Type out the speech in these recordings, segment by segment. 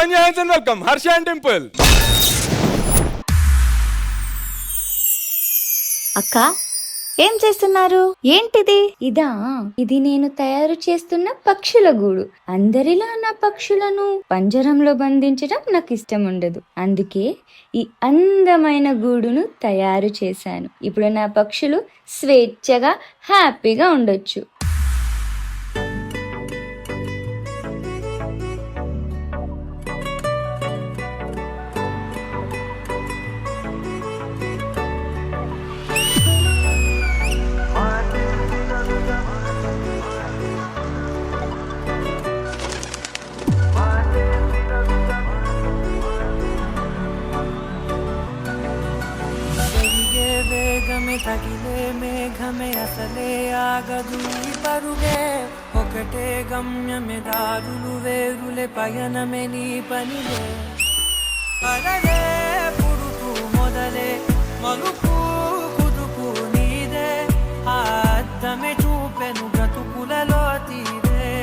join your hands and welcome Harsha and Dimple. అక్క ఏం చేస్తున్నారు? ఏంటిది? ఇది నేను తయారు చేస్తున్న పక్షుల గూడు. అందరిలా నా పక్షులను పంజరంలో బంధించడం నాకు ఇష్టం ఉండదు. అందుకే ఈ అందమైన గూడును తయారు చేశాను. ఇప్పుడు నా పక్షులు స్వేచ్ఛగా హ్యాపీగా ఉండొచ్చు. తగిలే మేఘమే అసలే ఆగదు ఈ పరుగే ఒకటే గమ్యమే దారులు వేరులే పయనమే నీ పనిలే అలలే పుడుతూ మొదలే మలుపు కుదుపు నీదే ఆ అద్దమే చూపెను బ్రతుకులలో తీరే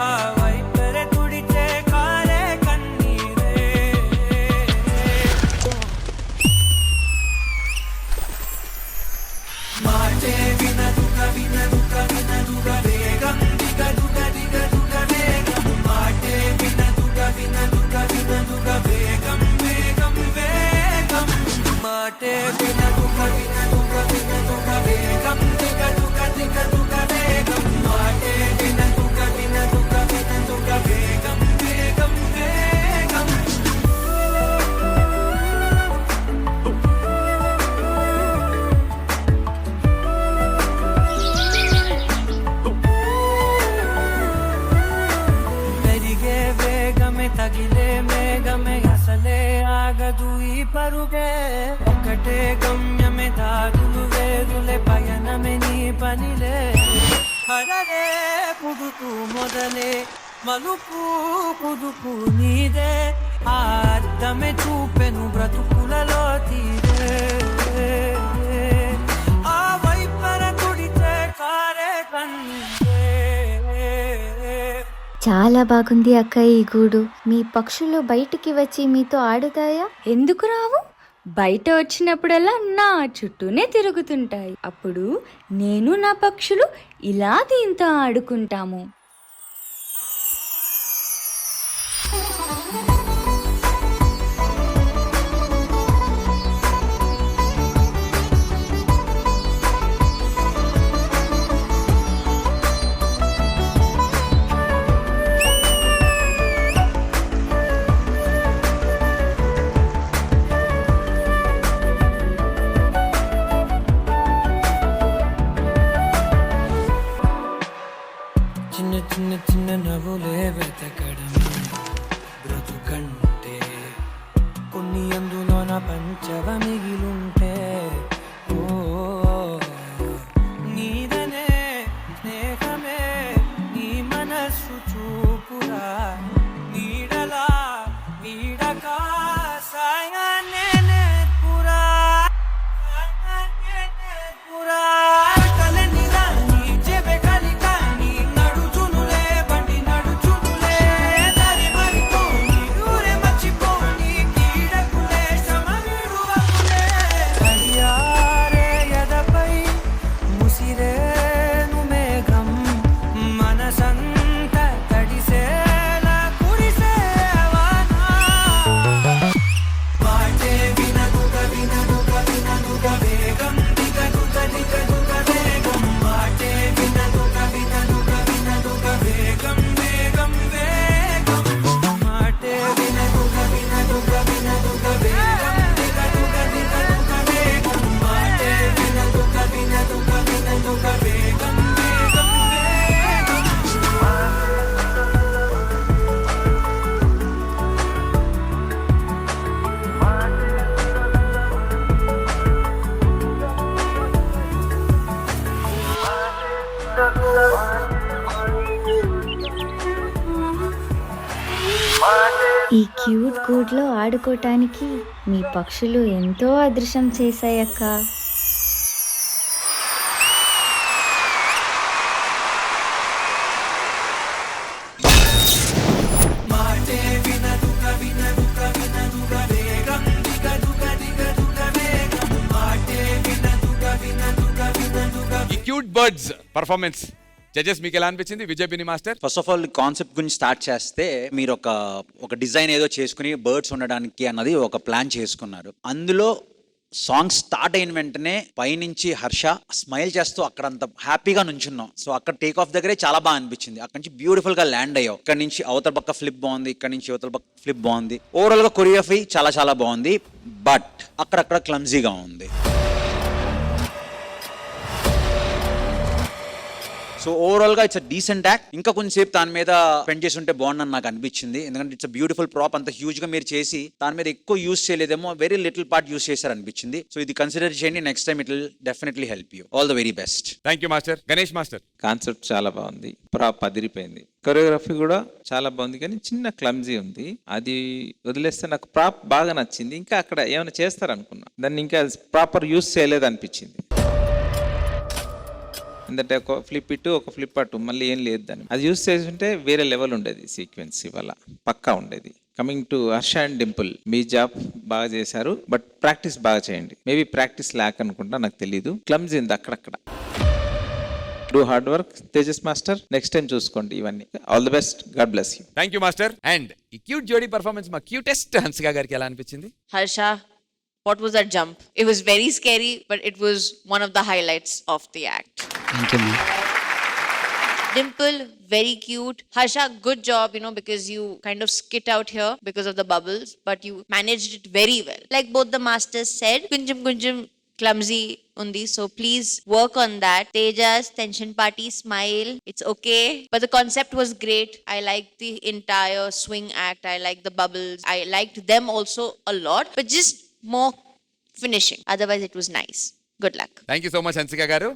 ఆ వైపరే తుడిచే కాలే కన్నీరే మాటే వినదుగ వినదుగ వినదుగ వేగం దిగదుగ దిగదుగ వేగం మాటే వినదుగ వినదుగ వినదుగ వేగం వేగం వేగం మాటే వినదుగ వినదుగ వినదుగ వేగం దిగదుగ దిగదుగ వేగం మాటే వినదుగ వినదుగ వినదుగ వేగం వేగం వేగం తగిలే మేఘమే అసలే ఆగదు ఈ పరుగే ఒకటే గమ్యమే దారులు వేరులే పయనమే నీ పనిలే హరరే పుడుతూ మొదలే మలుపు కుదుపు నీదే ఆ అద్దమే చూపెను బ్రతుకులలో తీరే ఆ వైపర తుడితే కారే కన్నీరే చాలా బాగుంది అక్క ఈ గూడు. మీ పక్షులు బయటికి వచ్చి మీతో ఆడుతాయా? ఎందుకు రావు? బయట వచ్చినప్పుడల్లా నా చుట్టూనే తిరుగుతుంటాయి. అప్పుడు నేను నా పక్షులు ఇలా దీంతో ఆడుకుంటాము. చిన్న చిన్న చిన్న నవ్వులే వెతకడమే బ్రతుకంటే కొన్ని అందులోన పంచవ మిగిలుంటే ఓ నీదనే స్నేహమే నీ మనస్సు చూపురా నీడలా వీడక సాయాన్నే నేర్పురా ఈ క్యూట్ గూడ్లో ఆడుకోవటానికి మీ పక్షులు ఎంతో అదృష్టం చేశాయక్క. క్యూట్ బర్డ్స్ పర్ఫార్మెన్స్ జడ్జెస్ మీకు ఎలా అనిపించింది Vijay Binni master? First of all concept గురించి స్టార్ట్ చేస్తే మీరు ఒక డిజైన్ ఏదో చేసుకుని బర్డ్స్ ఉండడానికి అన్నది ఒక ప్లాన్ చేసుకున్నారు. అందులో సాంగ్ స్టార్ట్ అయిన వెంటనే పైనుంచి హర్ష స్మైల్ చేస్తూ అక్కడ అంత హ్యాపీగా నుంచున్నాం. సో అక్కడ టేక్ ఆఫ్ దగ్గరే చాలా బాగా అనిపించింది. అక్కడ నుంచి బ్యూటిఫుల్ గా ల్యాండ్ అయ్యావు. ఇక్కడ నుంచి అవతల పక్క ఫ్లిప్ బాగుంది, ఇక్కడ నుంచి అవతల పక్క ఫ్లిప్ బాగుంది. ఓవరాల్ గా కొరియోగ్రఫీ చాలా చాలా బాగుంది, బట్ అక్కడక్కడ క్లమ్జీగా ఉంది. సో ఓవరాల్ గా ఇట్స్ డీసెంట్ యాక్ట్. ఇంకా కొంచెంసేపు దాని మీద స్పెండ్ చేసి ఉంటే బాగుందని నాకు అనిపించింది. ఎందుకంటే ఇట్స్ బ్యూటిఫుల్ ప్రాప్, అంత హ్యూజ్ గా మీరు చేసి దాని మీద ఎక్కువ యూస్ చేయలేదేమో, వెరీ లిటిల్ పార్ట్ యూస్ చేశారు అనిపించింది. సో ఇది కన్సిడర్ చేయండి, next time it will definitely help you. All the very best. Thank you master. Ganesh master? Concept చాలా బాగుంది, ప్రాప్ అదిరిపోయింది, కొరియోగ్రఫీ కూడా చాలా బాగుంది, కానీ చిన్న క్లమ్జీ ఉంది. అది వదిలేస్తే నాకు ప్రాప్ బాగా నచ్చింది. ఇంకా అక్కడ ఏమైనా చేస్తారనుకున్నా, దాన్ని ఇంకా ప్రాపర్ యూస్ చేయలేదు అనిపించింది. ఎందుకంటే ఒక ఫ్లిప్ ఇటు ఒక ఫ్లిప్ అటు మళ్ళీ ఏం లేదు దాన్ని. అది యూస్ చేస్తుంటే వేరే లెవెల్ ఉండేది, సీక్వెన్స్ ఇవాళ పక్కా ఉండేది. Coming to Harsha and Dimple, me job బాగా చేశారు, బట్ ప్రాక్టీస్ బాగా చేయండి. మేబీ ప్రాక్టీస్ ల్యాక్ అనుకుంటా, నాకు తెలీదు. క్లమ్జీ ఉంది అక్కడక్కడ. Do hard work Tejas master, next time చూసుకోండి ఇవన్నీ. All the best, God bless you. Thank you master. And ఈ క్యూట్ జోడీ పర్ఫార్మెన్స్ మా క్యూటెస్ట్ హన్సిక గారికి ఎలా అనిపించింది? Harsha, what was that jump? It was very scary, but it was one of the highlights of the act. Thank you, ma'am. Dimple, very cute. Harsha, good job, because you kind of skit out here because of the bubbles, but you managed it very well. Like both the masters said, kunjum clumsy undi, so please work on that. Tejas, tension party, smile, it's okay, but the concept was great. I liked the entire swing act, I liked the bubbles, I liked them also a lot, but just more finishing. Otherwise it was nice. Good luck. Thank you so much Hansika గారు.